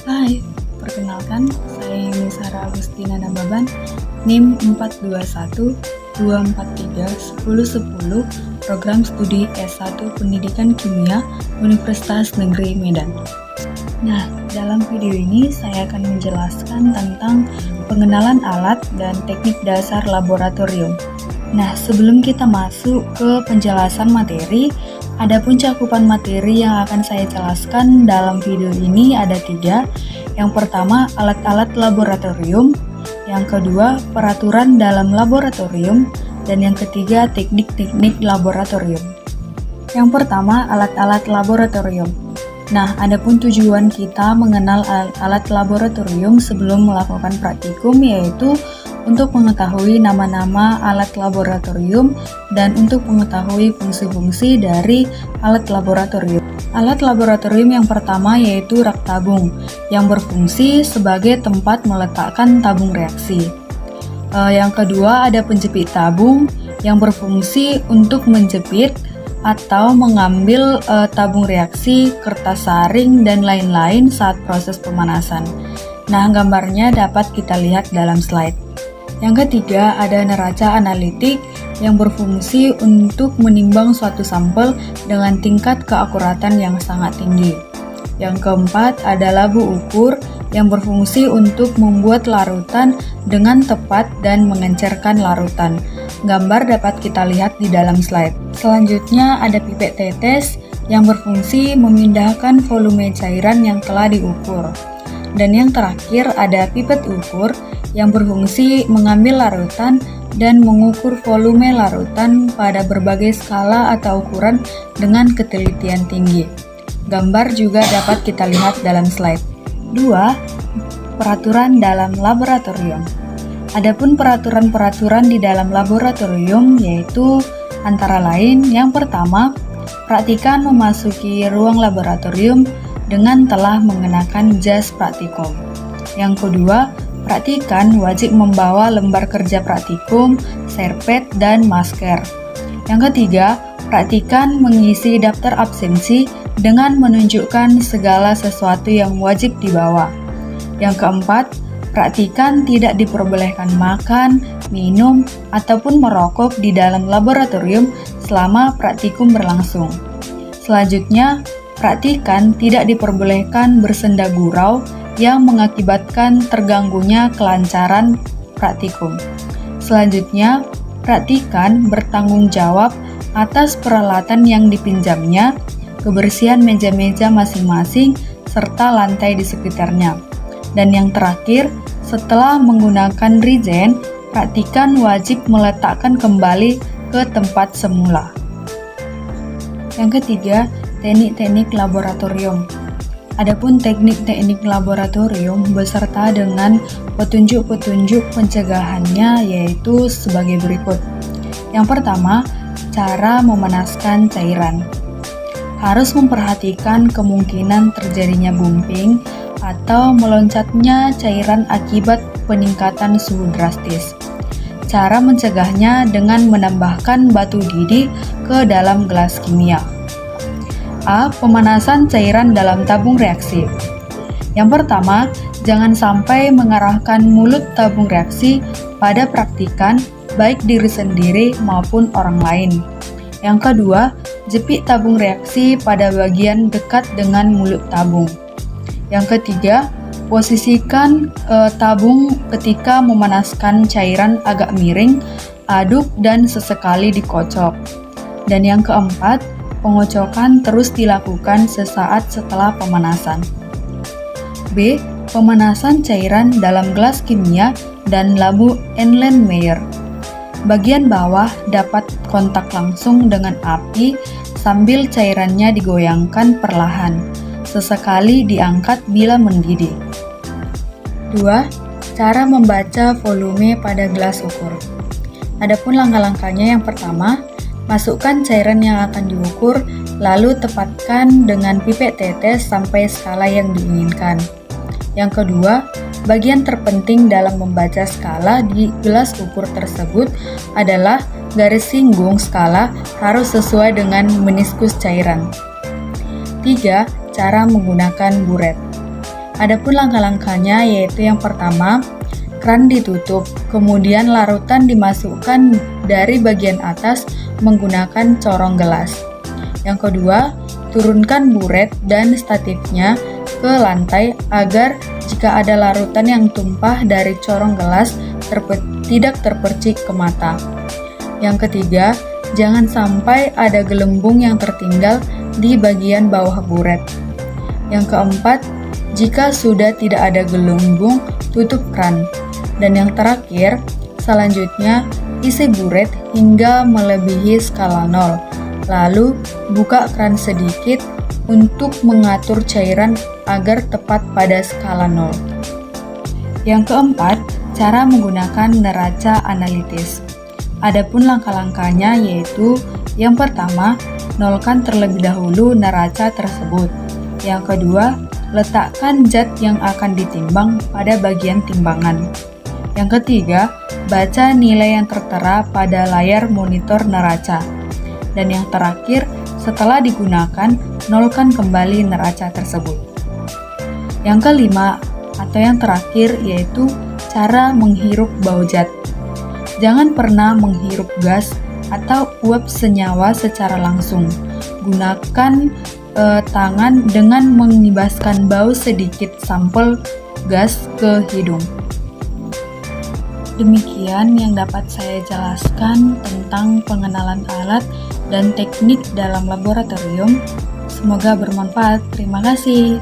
Hai, perkenalkan, saya Yuni Sarah Agustina Nababan, NIM 421-243-1010, Program Studi S1 Pendidikan Kimia, Universitas Negeri Medan. Nah, dalam video ini saya akan menjelaskan tentang pengenalan alat dan teknik dasar laboratorium. Nah, sebelum kita masuk ke penjelasan materi, adapun cakupan materi yang akan saya jelaskan dalam video ini ada 3. Yang pertama, alat-alat laboratorium. Yang kedua, peraturan dalam laboratorium. Dan yang ketiga, teknik-teknik laboratorium. Yang pertama, alat-alat laboratorium. Nah, adapun tujuan kita mengenal alat-alat laboratorium sebelum melakukan praktikum yaitu untuk mengetahui nama-nama alat laboratorium dan untuk mengetahui fungsi-fungsi dari alat laboratorium. Alat laboratorium yang pertama yaitu rak tabung yang berfungsi sebagai tempat meletakkan tabung reaksi. Yang kedua ada penjepit tabung yang berfungsi untuk menjepit atau mengambil tabung reaksi, kertas saring, dan lain-lain saat proses pemanasan. Nah, gambarnya dapat kita lihat dalam slide. Yang ketiga, ada neraca analitik yang berfungsi untuk menimbang suatu sampel dengan tingkat keakuratan yang sangat tinggi. Yang keempat, ada labu ukur yang berfungsi untuk membuat larutan dengan tepat dan mengencerkan larutan. Gambar dapat kita lihat di dalam slide. Selanjutnya, ada pipet tetes yang berfungsi memindahkan volume cairan yang telah diukur. Dan yang terakhir ada pipet ukur yang berfungsi mengambil larutan dan mengukur volume larutan pada berbagai skala atau ukuran dengan ketelitian tinggi. Gambar juga dapat kita lihat dalam slide. 2. Peraturan dalam laboratorium. Adapun peraturan-peraturan di dalam laboratorium yaitu antara lain yang pertama, praktikan memasuki ruang laboratorium dengan telah mengenakan jas praktikum. Yang kedua, praktikan wajib membawa lembar kerja praktikum, serpet, dan masker. Yang ketiga, praktikan mengisi daftar absensi dengan menunjukkan segala sesuatu yang wajib dibawa. Yang keempat, praktikan tidak diperbolehkan makan, minum, ataupun merokok di dalam laboratorium selama praktikum berlangsung. Selanjutnya, praktikan tidak diperbolehkan bersenda gurau yang mengakibatkan terganggunya kelancaran praktikum. Selanjutnya, praktikan bertanggung jawab atas peralatan yang dipinjamnya, kebersihan meja-meja masing-masing, serta lantai di sekitarnya. Dan yang terakhir, setelah menggunakan reagen, praktikan wajib meletakkan kembali ke tempat semula. Yang ketiga, teknik-teknik laboratorium. Adapun teknik-teknik laboratorium beserta dengan petunjuk-petunjuk pencegahannya yaitu sebagai berikut. Yang pertama, cara memanaskan cairan. Harus memperhatikan kemungkinan terjadinya bumping atau meloncatnya cairan akibat peningkatan suhu drastis. Cara mencegahnya dengan menambahkan batu didih ke dalam gelas kimia. A. Pemanasan cairan dalam tabung reaksi. Yang pertama, jangan sampai mengarahkan mulut tabung reaksi pada praktikan baik diri sendiri maupun orang lain. Yang kedua, jepit tabung reaksi pada bagian dekat dengan mulut tabung. Yang ketiga, posisikan tabung ketika memanaskan cairan agak miring, aduk dan sesekali dikocok. Dan yang keempat, pengocokan terus dilakukan sesaat setelah pemanasan. B. Pemanasan cairan dalam gelas kimia dan labu Erlenmeyer. Bagian bawah dapat kontak langsung dengan api sambil cairannya digoyangkan perlahan. Sesekali diangkat bila mendidih. 2. Cara membaca volume pada gelas ukur. Adapun langkah-langkahnya yang pertama, masukkan cairan yang akan diukur, lalu tepatkan dengan pipet tetes sampai skala yang diinginkan. Yang kedua, bagian terpenting dalam membaca skala di gelas ukur tersebut adalah garis singgung skala harus sesuai dengan meniskus cairan. 3. Cara menggunakan buret. Adapun langkah-langkahnya yaitu yang pertama, keran ditutup, kemudian larutan dimasukkan dari bagian atas menggunakan corong gelas. Yang kedua, turunkan buret dan statifnya ke lantai agar jika ada larutan yang tumpah dari corong gelas tidak terpercik ke mata. Yang ketiga, jangan sampai ada gelembung yang tertinggal di bagian bawah buret. Yang keempat, jika sudah tidak ada gelembung, tutup keran. Dan yang terakhir, selanjutnya isi buret hingga melebihi skala 0. Lalu buka keran sedikit untuk mengatur cairan agar tepat pada skala 0. Yang keempat, cara menggunakan neraca analitis. Adapun langkah-langkahnya yaitu yang pertama, nolkan terlebih dahulu neraca tersebut. Yang kedua, letakkan zat yang akan ditimbang pada bagian timbangan. Yang ketiga, baca nilai yang tertera pada layar monitor neraca. Dan yang terakhir, setelah digunakan, nolkan kembali neraca tersebut. Yang kelima, atau yang terakhir, yaitu cara menghirup bau zat. Jangan pernah menghirup gas atau uap senyawa secara langsung. Gunakan tangan dengan mengibaskan bau sedikit sampel gas ke hidung. Demikian yang dapat saya jelaskan tentang pengenalan alat dan teknik dalam laboratorium. Semoga bermanfaat. Terima kasih.